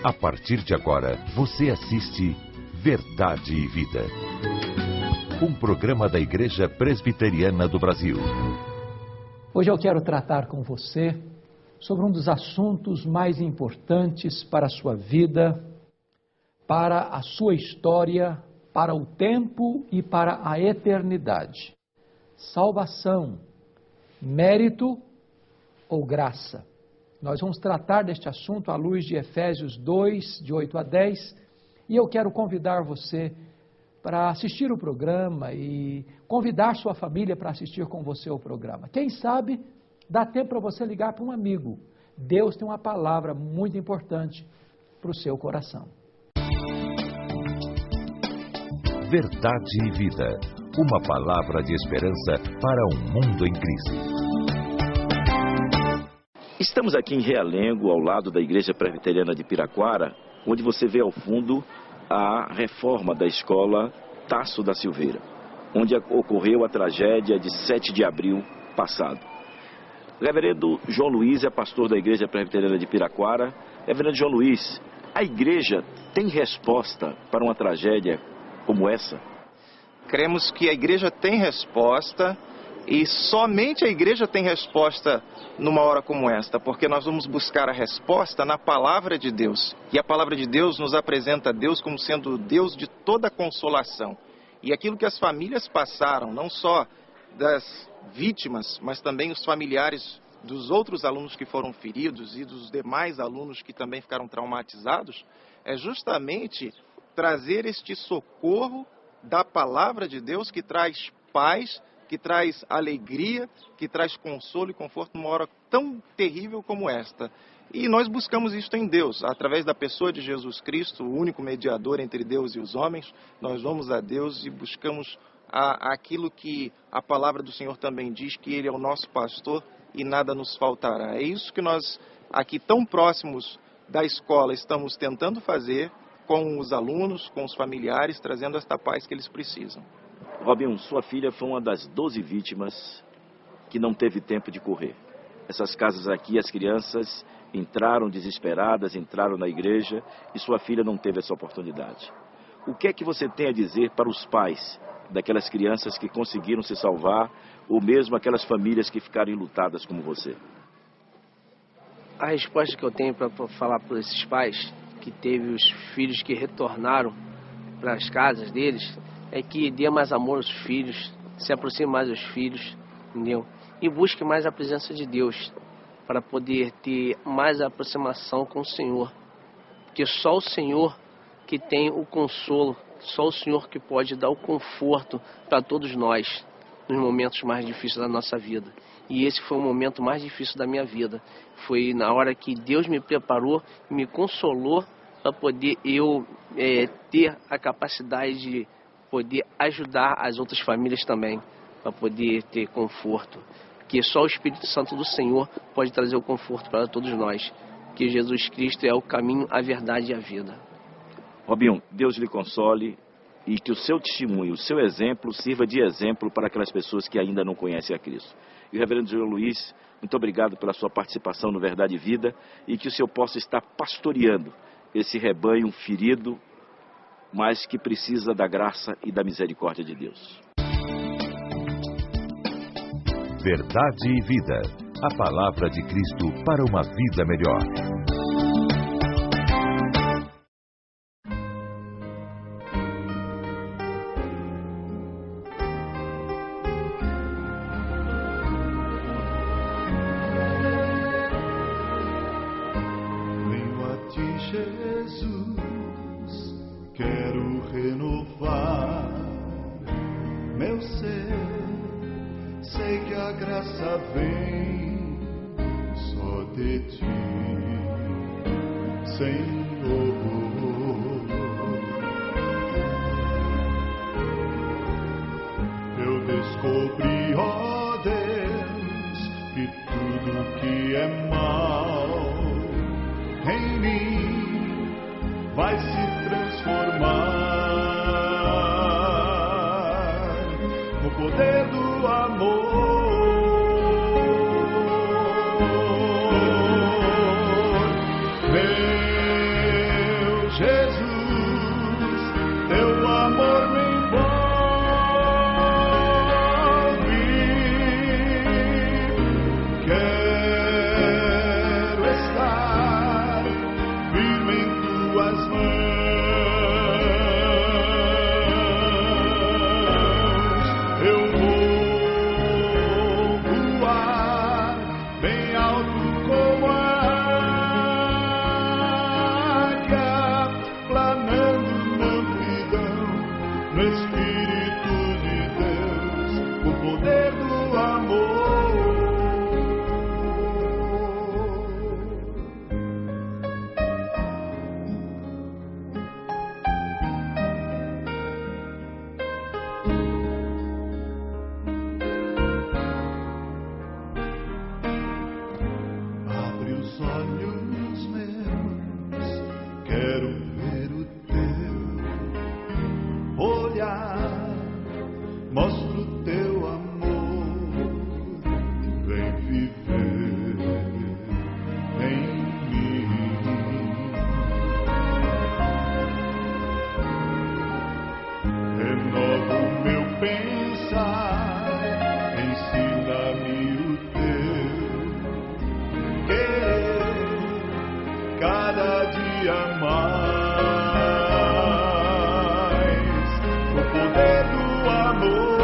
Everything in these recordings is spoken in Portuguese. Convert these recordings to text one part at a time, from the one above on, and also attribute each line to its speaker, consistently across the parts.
Speaker 1: A partir de agora, você assiste Verdade e Vida. Um programa da Igreja Presbiteriana do Brasil.
Speaker 2: Hoje eu quero tratar com você sobre um dos assuntos mais importantes para a sua vida, para a sua história, para o tempo e para a eternidade. Salvação, mérito ou graça? Nós vamos tratar deste assunto à luz de Efésios 2, de 8 a 10, e eu quero convidar você para assistir o programa e convidar sua família para assistir com você o programa. Quem sabe dá tempo para você ligar para um amigo. Deus tem uma palavra muito importante para o seu coração.
Speaker 1: Verdade e Vida. Uma palavra de esperança para um mundo em crise.
Speaker 3: Estamos aqui em Realengo, ao lado da Igreja Presbiteriana de Piraquara, onde você vê ao fundo a reforma da escola Tasso da Silveira, onde ocorreu a tragédia de 7 de abril passado. O reverendo João Luiz é pastor da Igreja Presbiteriana de Piraquara. Reverendo João Luiz, a igreja tem resposta para uma tragédia como essa?
Speaker 4: Cremos que a igreja tem resposta, e somente a igreja tem resposta numa hora como esta, porque nós vamos buscar a resposta na palavra de Deus. E a palavra de Deus nos apresenta Deus como sendo o Deus de toda consolação. E aquilo que as famílias passaram, não só das vítimas, mas também os familiares dos outros alunos que foram feridos e dos demais alunos que também ficaram traumatizados, é justamente trazer este socorro da palavra de Deus que traz paz, que traz alegria, que traz consolo e conforto numa hora tão terrível como esta. E nós buscamos isto em Deus, através da pessoa de Jesus Cristo, o único mediador entre Deus e os homens. Nós vamos a Deus e buscamos aquilo que a palavra do Senhor também diz, que Ele é o nosso pastor e nada nos faltará. É isso que nós, aqui tão próximos da escola, estamos tentando fazer com os alunos, com os familiares, trazendo esta paz que eles precisam.
Speaker 3: Robinho, sua filha foi uma das 12 vítimas que não teve tempo de correr. Essas casas aqui, as crianças entraram desesperadas, entraram na igreja e sua filha não teve essa oportunidade. O que é que você tem a dizer para os pais daquelas crianças que conseguiram se salvar, ou mesmo aquelas famílias que ficaram enlutadas como você?
Speaker 5: A resposta que eu tenho para falar para esses pais que teve os filhos que retornaram para as casas deles é que dê mais amor aos filhos, se aproxime mais dos filhos, entendeu? E busque mais a presença de Deus para poder ter mais aproximação com o Senhor. Porque só o Senhor que tem o consolo, só o Senhor que pode dar o conforto para todos nós nos momentos mais difíceis da nossa vida. E esse foi o momento mais difícil da minha vida. Foi na hora que Deus me preparou, me consolou para poder eu ter a capacidade de poder ajudar as outras famílias também, para poder ter conforto. Porque só o Espírito Santo do Senhor pode trazer o conforto para todos nós. Que Jesus Cristo é o caminho, a verdade e a vida.
Speaker 3: Robinho, Deus lhe console e que o seu testemunho, o seu exemplo, sirva de exemplo para aquelas pessoas que ainda não conhecem a Cristo. E o reverendo João Luiz, muito obrigado pela sua participação no Verdade e Vida e que o Senhor possa estar pastoreando esse rebanho ferido, mas que precisa da graça e da misericórdia de Deus.
Speaker 1: Verdade e Vida. A palavra de Cristo para uma vida melhor.
Speaker 6: Venho a ti, Jesus, quero renovar meu ser. Sei que a graça vem só de ti, Senhor. Eu descobri, ó Deus, que tudo que é mal em mim vai se transformar no poder do amor. Vem, dia mais, no poder do amor.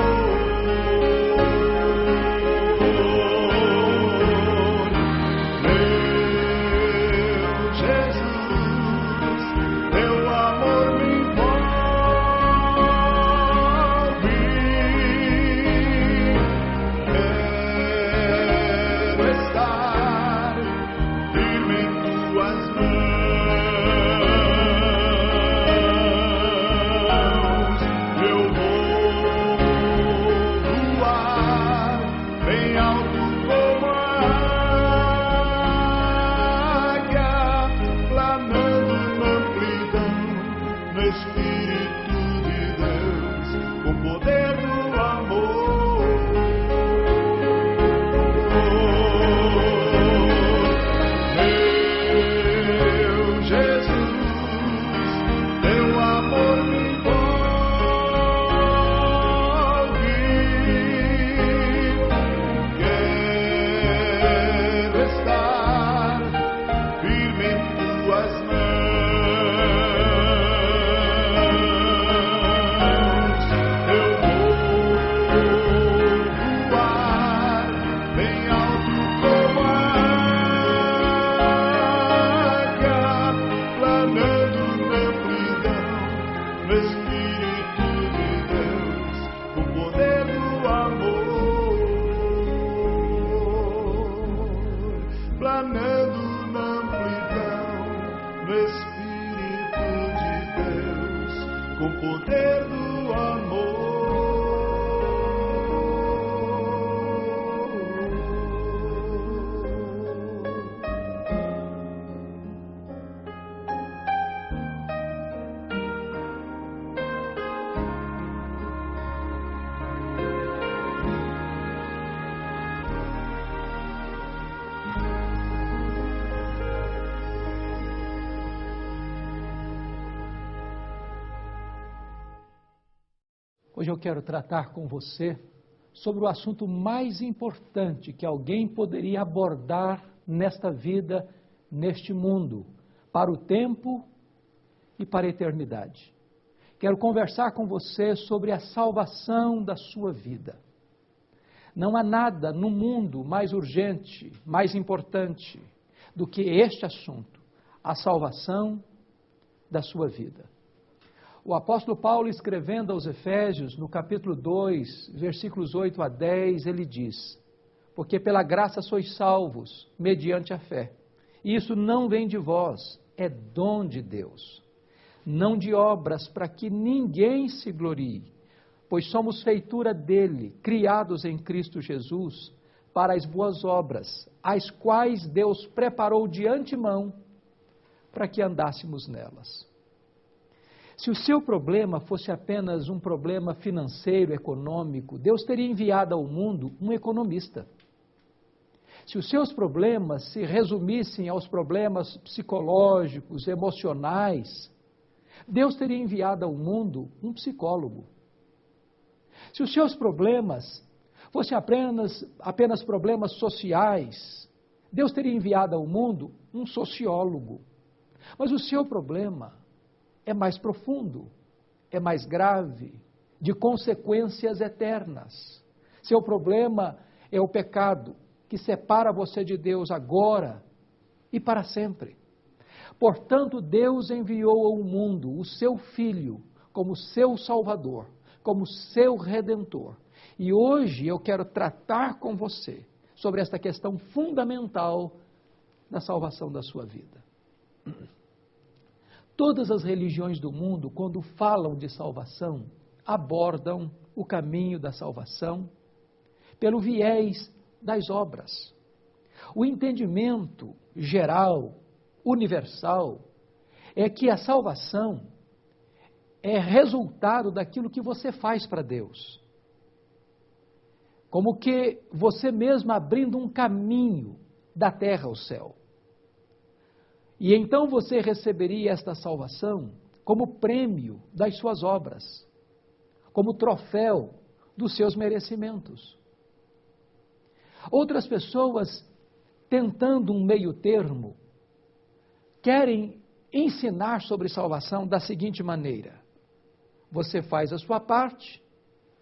Speaker 2: Hoje eu quero tratar com você sobre o assunto mais importante que alguém poderia abordar nesta vida, neste mundo, para o tempo e para a eternidade. Quero conversar com você sobre a salvação da sua vida. Não há nada no mundo mais urgente, mais importante do que este assunto, a salvação da sua vida. O apóstolo Paulo, escrevendo aos Efésios, no capítulo 2, versículos 8 a 10, ele diz: porque pela graça sois salvos, mediante a fé. E isso não vem de vós, é dom de Deus. Não de obras, para que ninguém se glorie, pois somos feitura dele, criados em Cristo Jesus, para as boas obras, as quais Deus preparou de antemão, para que andássemos nelas. Se o seu problema fosse apenas um problema financeiro, econômico, Deus teria enviado ao mundo um economista. Se os seus problemas se resumissem aos problemas psicológicos, emocionais, Deus teria enviado ao mundo um psicólogo. Se os seus problemas fossem apenas problemas sociais, Deus teria enviado ao mundo um sociólogo. Mas o seu problema é mais profundo, é mais grave, de consequências eternas. Seu problema é o pecado que separa você de Deus agora e para sempre. Portanto, Deus enviou ao mundo o seu Filho como seu Salvador, como seu Redentor. E hoje eu quero tratar com você sobre esta questão fundamental da salvação da sua vida. Todas as religiões do mundo, quando falam de salvação, abordam o caminho da salvação pelo viés das obras. O entendimento geral, universal, é que a salvação é resultado daquilo que você faz para Deus. Como que você mesmo abrindo um caminho da terra ao céu. E então você receberia esta salvação como prêmio das suas obras, como troféu dos seus merecimentos. Outras pessoas, tentando um meio termo, querem ensinar sobre salvação da seguinte maneira: você faz a sua parte,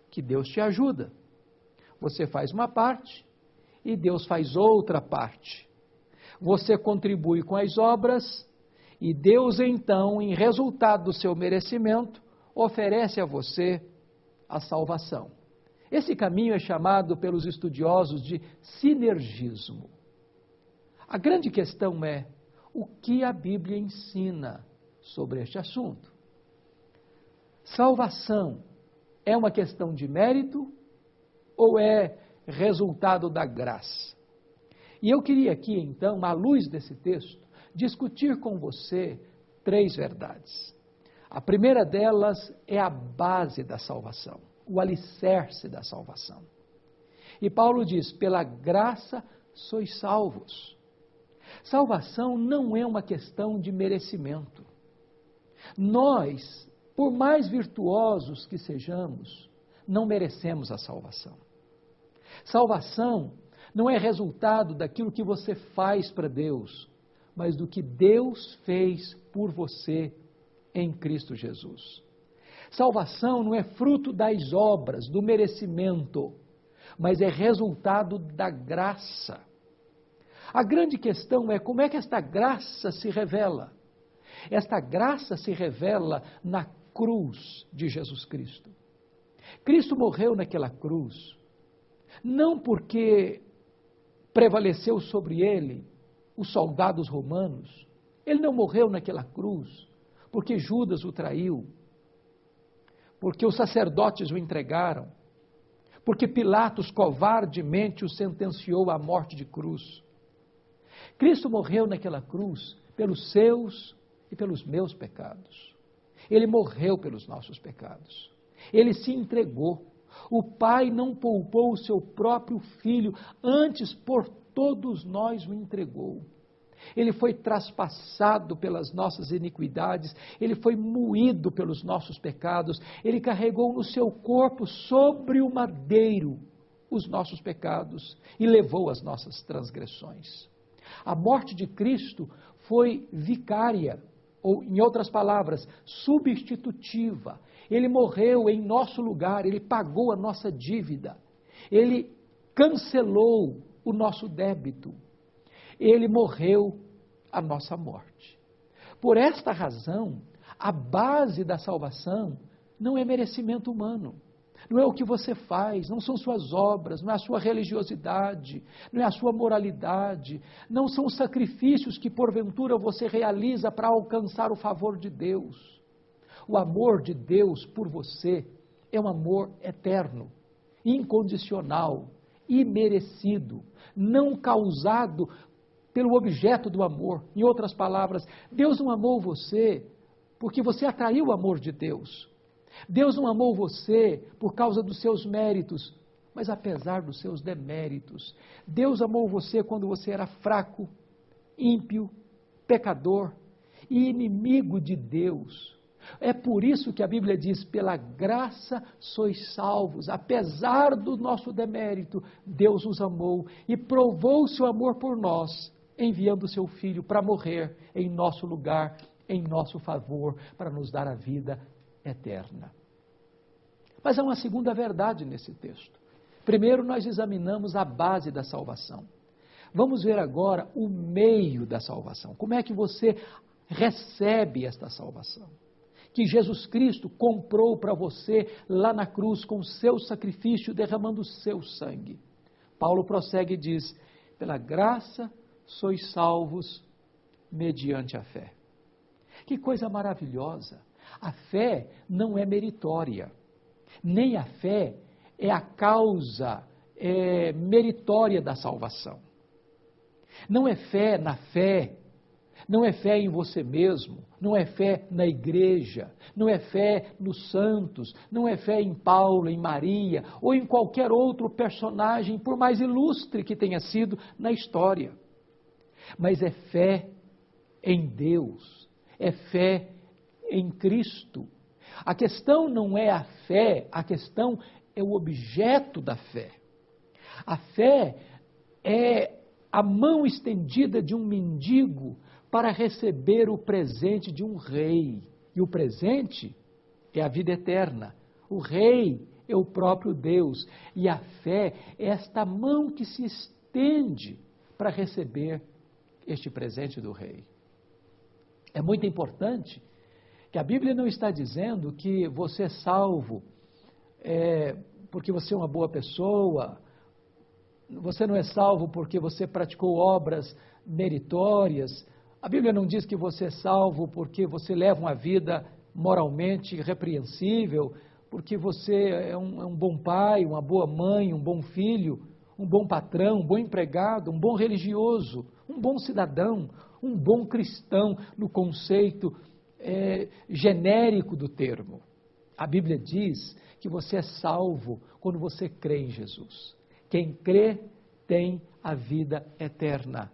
Speaker 2: que Deus te ajuda. Você faz uma parte e Deus faz outra parte. Você contribui com as obras e Deus, então, em resultado do seu merecimento, oferece a você a salvação. Esse caminho é chamado pelos estudiosos de sinergismo. A grande questão é: o que a Bíblia ensina sobre este assunto? Salvação é uma questão de mérito ou é resultado da graça? E eu queria aqui, então, à luz desse texto, discutir com você 3 verdades. A primeira delas é a base da salvação, o alicerce da salvação. E Paulo diz: pela graça sois salvos. Salvação não é uma questão de merecimento. Nós, por mais virtuosos que sejamos, não merecemos a salvação. Salvação não é resultado daquilo que você faz para Deus, mas do que Deus fez por você em Cristo Jesus. Salvação não é fruto das obras, do merecimento, mas é resultado da graça. A grande questão é: como é que esta graça se revela? Esta graça se revela na cruz de Jesus Cristo. Cristo morreu naquela cruz, não porque prevaleceu sobre ele os soldados romanos. Ele não morreu naquela cruz porque Judas o traiu, porque os sacerdotes o entregaram, porque Pilatos covardemente o sentenciou à morte de cruz. Cristo morreu naquela cruz pelos seus e pelos meus pecados. Ele morreu pelos nossos pecados. Ele se entregou. O Pai não poupou o seu próprio Filho, antes por todos nós o entregou. Ele foi traspassado pelas nossas iniquidades, ele foi moído pelos nossos pecados, ele carregou no seu corpo sobre o madeiro os nossos pecados e levou as nossas transgressões. A morte de Cristo foi vicária, ou, em outras palavras, substitutiva. Ele morreu em nosso lugar, ele pagou a nossa dívida, ele cancelou o nosso débito, ele morreu a nossa morte. Por esta razão, a base da salvação não é merecimento humano, não é o que você faz, não são suas obras, não é a sua religiosidade, não é a sua moralidade, não são os sacrifícios que porventura você realiza para alcançar o favor de Deus. O amor de Deus por você é um amor eterno, incondicional, imerecido, não causado pelo objeto do amor. Em outras palavras, Deus não amou você porque você atraiu o amor de Deus. Deus não amou você por causa dos seus méritos, mas apesar dos seus deméritos. Deus amou você quando você era fraco, ímpio, pecador e inimigo de Deus. É por isso que a Bíblia diz: pela graça sois salvos. Apesar do nosso demérito, Deus nos amou e provou o seu amor por nós, enviando o seu Filho para morrer em nosso lugar, em nosso favor, para nos dar a vida eterna. Mas há uma segunda verdade nesse texto. Primeiro, nós examinamos a base da salvação. Vamos ver agora o meio da salvação. Como é que você recebe esta salvação? Que Jesus Cristo comprou para você lá na cruz com o seu sacrifício, derramando o seu sangue. Paulo prossegue e diz: pela graça sois salvos mediante a fé. Que coisa maravilhosa! A fé não é meritória, nem a fé é a causa meritória da salvação. Não é fé na fé, não é fé em você mesmo, não é fé na igreja, não é fé nos santos, não é fé em Paulo, em Maria ou em qualquer outro personagem, por mais ilustre que tenha sido na história. Mas é fé em Deus, é fé em Cristo. A questão não é a fé, a questão é o objeto da fé. A fé é a mão estendida de um mendigo para receber o presente de um rei. E o presente é a vida eterna. O rei é o próprio Deus. E a fé é esta mão que se estende para receber este presente do rei. É muito importante que a Bíblia não está dizendo que você é salvo porque você é uma boa pessoa, você não é salvo porque você praticou obras meritórias. A Bíblia não diz que você é salvo porque você leva uma vida moralmente repreensível, porque você é um bom pai, uma boa mãe, um bom filho, um bom patrão, um bom empregado, um bom religioso, um bom cidadão, um bom cristão no conceito genérico do termo. A Bíblia diz que você é salvo quando você crê em Jesus. Quem crê tem a vida eterna.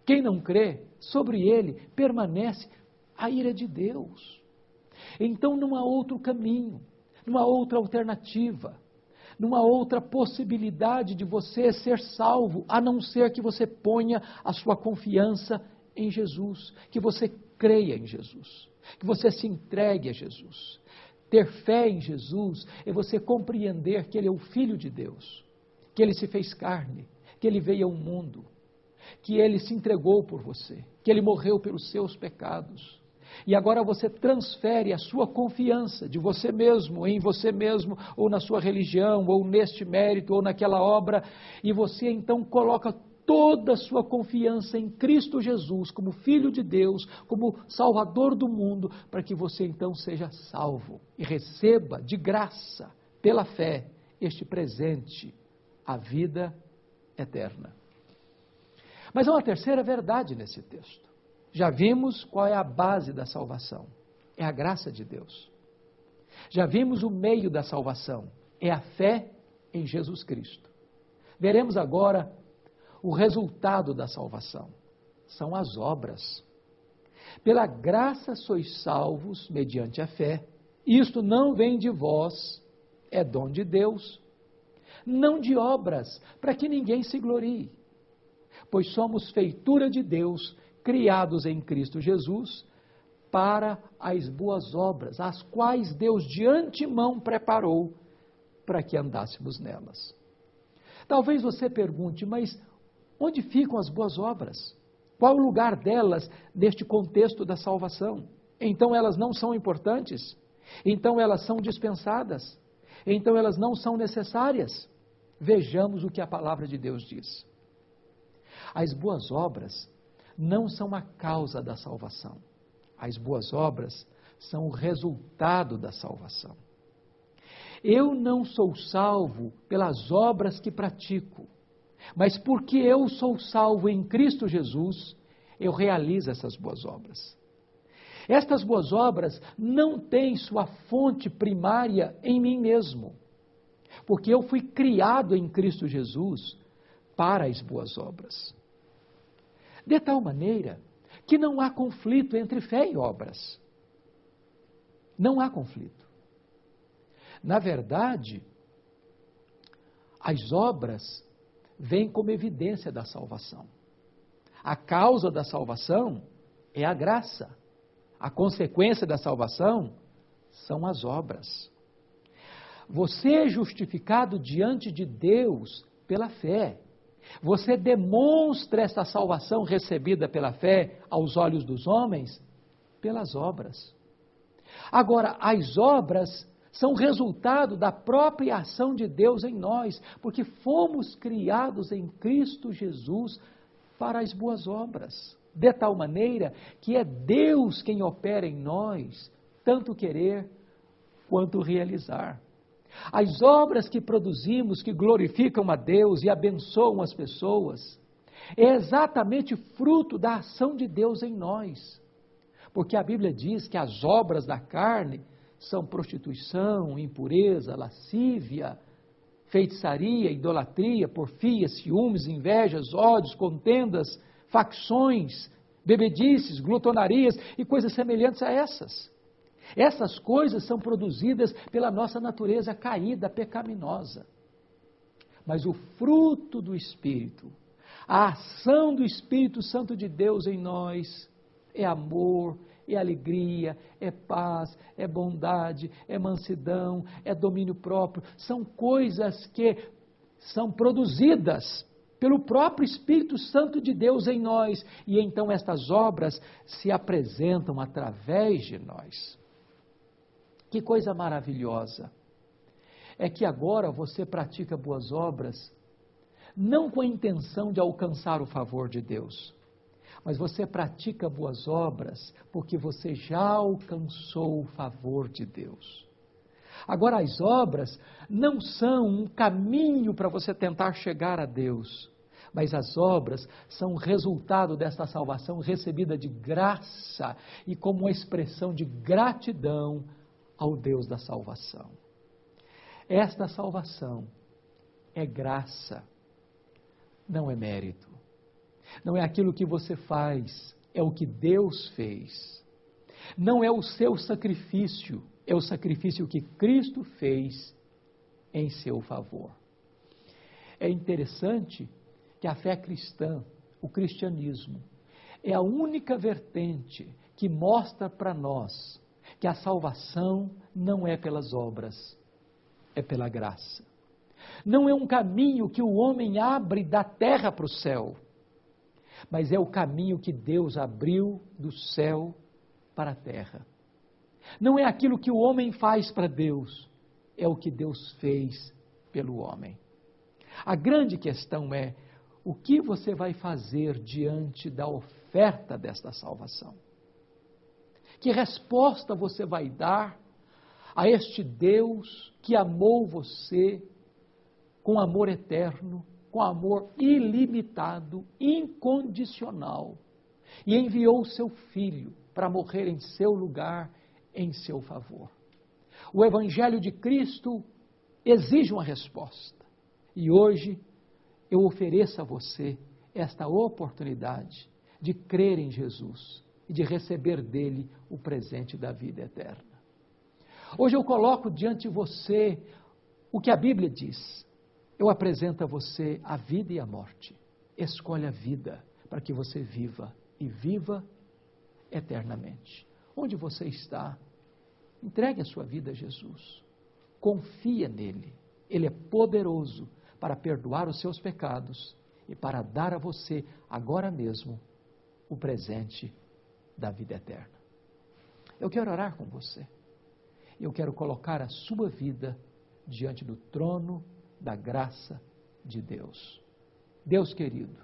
Speaker 2: Quem não crê, sobre ele permanece a ira de Deus. Então não há outro caminho, não há outra alternativa, não há outra possibilidade de você ser salvo, a não ser que você ponha a sua confiança em Jesus, que você creia em Jesus, que você se entregue a Jesus. Ter fé em Jesus é você compreender que Ele é o Filho de Deus, que Ele se fez carne, que Ele veio ao mundo, que Ele se entregou por você, que Ele morreu pelos seus pecados. E agora você transfere a sua confiança de você mesmo, em você mesmo, ou na sua religião, ou neste mérito, ou naquela obra, e você então coloca toda a sua confiança em Cristo Jesus, como Filho de Deus, como Salvador do mundo, para que você então seja salvo e receba de graça, pela fé, este presente, a vida eterna. Mas há uma terceira verdade nesse texto. Já vimos qual é a base da salvação. É a graça de Deus. Já vimos o meio da salvação. É a fé em Jesus Cristo. Veremos agora o resultado da salvação. São as obras. Pela graça sois salvos mediante a fé. Isto não vem de vós, é dom de Deus. Não de obras, para que ninguém se glorie. Pois somos feitura de Deus, criados em Cristo Jesus, para as boas obras, as quais Deus de antemão preparou para que andássemos nelas. Talvez você pergunte, mas onde ficam as boas obras? Qual o lugar delas neste contexto da salvação? Então elas não são importantes? Então elas são dispensadas? Então elas não são necessárias? Vejamos o que a palavra de Deus diz. As boas obras não são a causa da salvação. As boas obras são o resultado da salvação. Eu não sou salvo pelas obras que pratico, mas porque eu sou salvo em Cristo Jesus, eu realizo essas boas obras. Estas boas obras não têm sua fonte primária em mim mesmo, porque eu fui criado em Cristo Jesus para as boas obras. De tal maneira que não há conflito entre fé e obras. Não há conflito. Na verdade, as obras vêm como evidência da salvação. A causa da salvação é a graça. A consequência da salvação são as obras. Você é justificado diante de Deus pela fé. Você demonstra essa salvação recebida pela fé aos olhos dos homens pelas obras. Agora, as obras são resultado da própria ação de Deus em nós, porque fomos criados em Cristo Jesus para as boas obras, de tal maneira que é Deus quem opera em nós, tanto querer quanto realizar. As obras que produzimos, que glorificam a Deus e abençoam as pessoas, é exatamente fruto da ação de Deus em nós. Porque a Bíblia diz que as obras da carne são prostituição, impureza, lascívia, feitiçaria, idolatria, porfia, ciúmes, invejas, ódios, contendas, facções, bebedices, glutonarias e coisas semelhantes a essas. Essas coisas são produzidas pela nossa natureza caída, pecaminosa. Mas o fruto do Espírito, a ação do Espírito Santo de Deus em nós, É amor, é alegria, é paz, é bondade, é mansidão, é domínio próprio. São coisas que são produzidas pelo próprio Espírito Santo de Deus em nós. E então estas obras se apresentam através de nós. Que coisa maravilhosa! É que agora você pratica boas obras, não com a intenção de alcançar o favor de Deus, mas você pratica boas obras porque você já alcançou o favor de Deus. Agora, as obras não são um caminho para você tentar chegar a Deus, mas as obras são o resultado desta salvação recebida de graça e como uma expressão de gratidão ao Deus da salvação. Esta salvação é graça, não é mérito. Não é aquilo que você faz, é o que Deus fez. Não é o seu sacrifício, é o sacrifício que Cristo fez em seu favor. É interessante que a fé cristã, o cristianismo, é a única vertente que mostra para nós que a salvação não é pelas obras, é pela graça. Não é um caminho que o homem abre da terra para o céu, mas é o caminho que Deus abriu do céu para a terra. Não é aquilo que o homem faz para Deus, é o que Deus fez pelo homem. A grande questão é, o que você vai fazer diante da oferta desta salvação? Que resposta você vai dar a este Deus que amou você com amor eterno, com amor ilimitado, incondicional, e enviou o seu Filho para morrer em seu lugar, em seu favor. O Evangelho de Cristo exige uma resposta, e hoje eu ofereço a você esta oportunidade de crer em Jesus e de receber dele o presente da vida eterna. Hoje eu coloco diante de você o que a Bíblia diz. Eu apresento a você a vida e a morte. Escolha a vida para que você viva e viva eternamente. Onde você está, entregue a sua vida a Jesus. Confia nele. Ele é poderoso para perdoar os seus pecados e para dar a você, agora mesmo, o presente da vida eterna. Eu quero orar com você. Eu quero colocar a sua vida diante do trono da graça de Deus. Deus querido,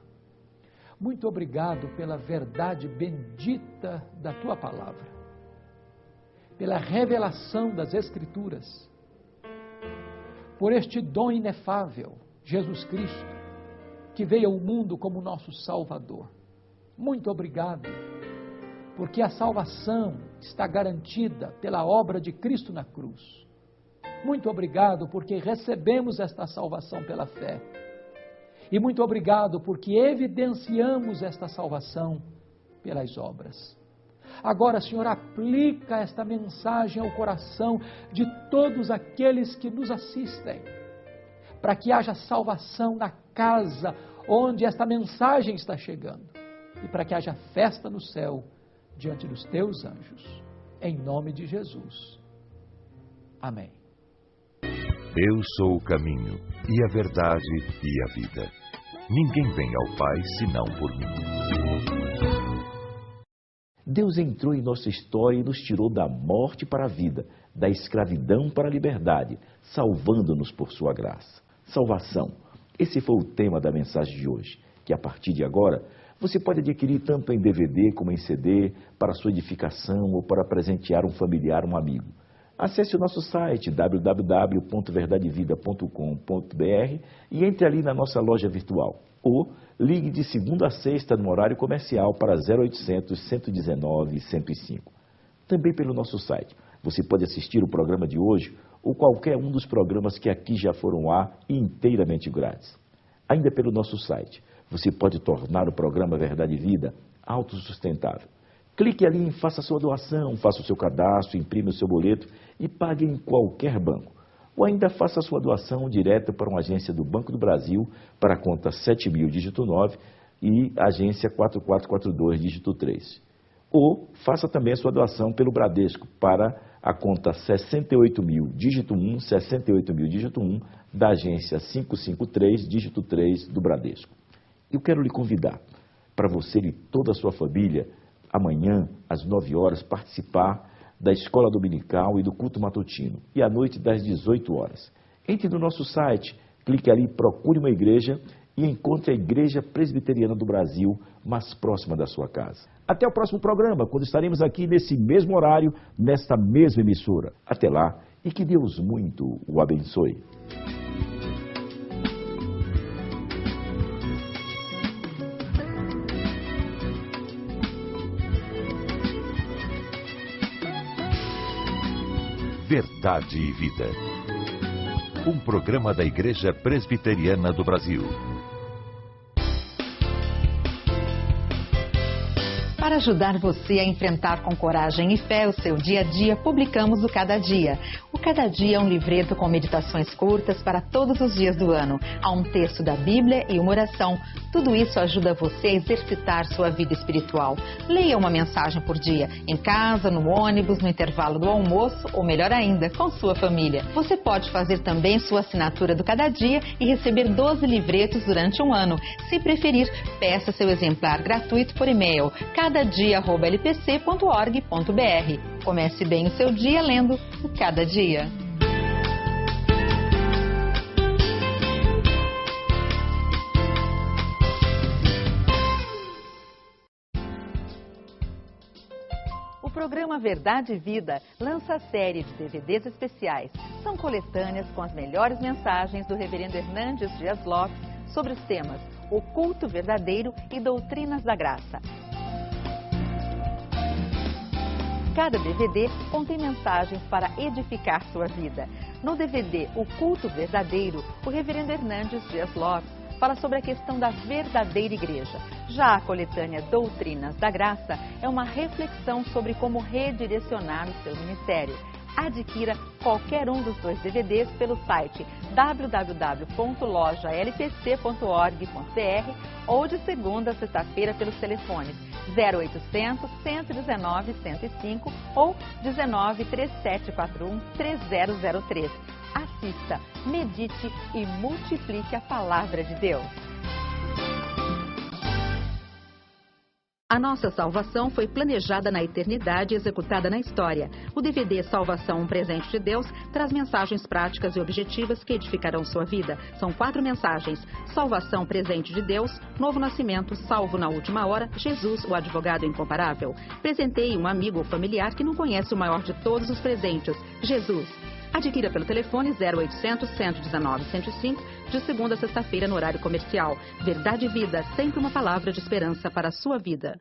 Speaker 2: muito obrigado pela verdade bendita da Tua palavra, pela revelação das Escrituras, por este dom inefável, Jesus Cristo, que veio ao mundo como nosso Salvador. Muito obrigado, porque a salvação está garantida pela obra de Cristo na cruz. Muito obrigado porque recebemos esta salvação pela fé. E muito obrigado porque evidenciamos esta salvação pelas obras. Agora, Senhor, aplica esta mensagem ao coração de todos aqueles que nos assistem, para que haja salvação na casa onde esta mensagem está chegando, e para que haja festa no céu diante dos teus anjos. Em nome de Jesus. Amém.
Speaker 1: Eu sou o caminho, e a verdade, e a vida. Ninguém vem ao Pai, senão por mim.
Speaker 7: Deus entrou em nossa história e nos tirou da morte para a vida, da escravidão para a liberdade, salvando-nos por sua graça. Salvação. Esse foi o tema da mensagem de hoje, que a partir de agora, você pode adquirir tanto em DVD como em CD, para sua edificação ou para presentear um familiar, um amigo. Acesse o nosso site www.verdadevida.com.br e entre ali na nossa loja virtual. Ou ligue de segunda a sexta no horário comercial para 0800 119 105. Também pelo nosso site. Você pode assistir o programa de hoje ou qualquer um dos programas que aqui já foram ao ar inteiramente grátis. Ainda pelo nosso site, você pode tornar o programa Verdade e Vida autossustentável. Clique ali em Faça sua doação, faça o seu cadastro, imprime o seu boleto e pague em qualquer banco. Ou ainda faça a sua doação direto para uma agência do Banco do Brasil, para a conta 7000, dígito 9, e agência 4442, dígito 3. Ou faça também a sua doação pelo Bradesco para a conta 68.000, dígito 1, 68.000, dígito 1, da agência 553, dígito 3 do Bradesco. Eu quero lhe convidar para você e toda a sua família, amanhã, às 9 horas, participar da escola dominical e do culto matutino, e à noite, das 18 horas. Entre no nosso site, clique ali, procure uma igreja e encontre a Igreja Presbiteriana do Brasil mais próxima da sua casa. Até o próximo programa, quando estaremos aqui nesse mesmo horário, nesta mesma emissora. Até lá, e que Deus muito o abençoe.
Speaker 1: Verdade e Vida. Um programa da Igreja Presbiteriana do Brasil.
Speaker 8: Para ajudar você a enfrentar com coragem e fé o seu dia a dia, publicamos o Cada Dia. O Cada Dia é um livreto com meditações curtas para todos os dias do ano. Há um texto da Bíblia e uma oração. Tudo isso ajuda você a exercitar sua vida espiritual. Leia uma mensagem por dia, em casa, no ônibus, no intervalo do almoço ou, melhor ainda, com sua família. Você pode fazer também sua assinatura do Cada Dia e receber 12 livretos durante um ano. Se preferir, peça seu exemplar gratuito por e-mail, cadadia@lpc.org.br. Comece bem o seu dia lendo o Cada Dia. O programa Verdade e Vida lança a série de DVDs especiais. São coletâneas com as melhores mensagens do reverendo Hernandes Dias Lopes sobre os temas O Culto Verdadeiro e Doutrinas da Graça. Cada DVD contém mensagens para edificar sua vida. No DVD O Culto Verdadeiro, o reverendo Hernandes Dias Lopes fala sobre a questão da verdadeira igreja. Já a coletânea Doutrinas da Graça é uma reflexão sobre como redirecionar o seu ministério. Adquira qualquer um dos 2 DVDs pelo site www.lojalpc.org.br ou de segunda a sexta-feira pelos telefones 0800 119 105 ou 19 3741 3003. Assista, medite e multiplique a palavra de Deus. A nossa salvação foi planejada na eternidade e executada na história. O DVD Salvação, um presente de Deus, traz mensagens práticas e objetivas que edificarão sua vida. São 4 mensagens: salvação, presente de Deus; novo nascimento, salvo na última hora; Jesus, o advogado incomparável. Presenteie um amigo ou familiar que não conhece o maior de todos os presentes, Jesus. Adquira pelo telefone 0800 119 105, de segunda a sexta-feira no horário comercial. Verdade e Vida, sempre uma palavra de esperança para a sua vida.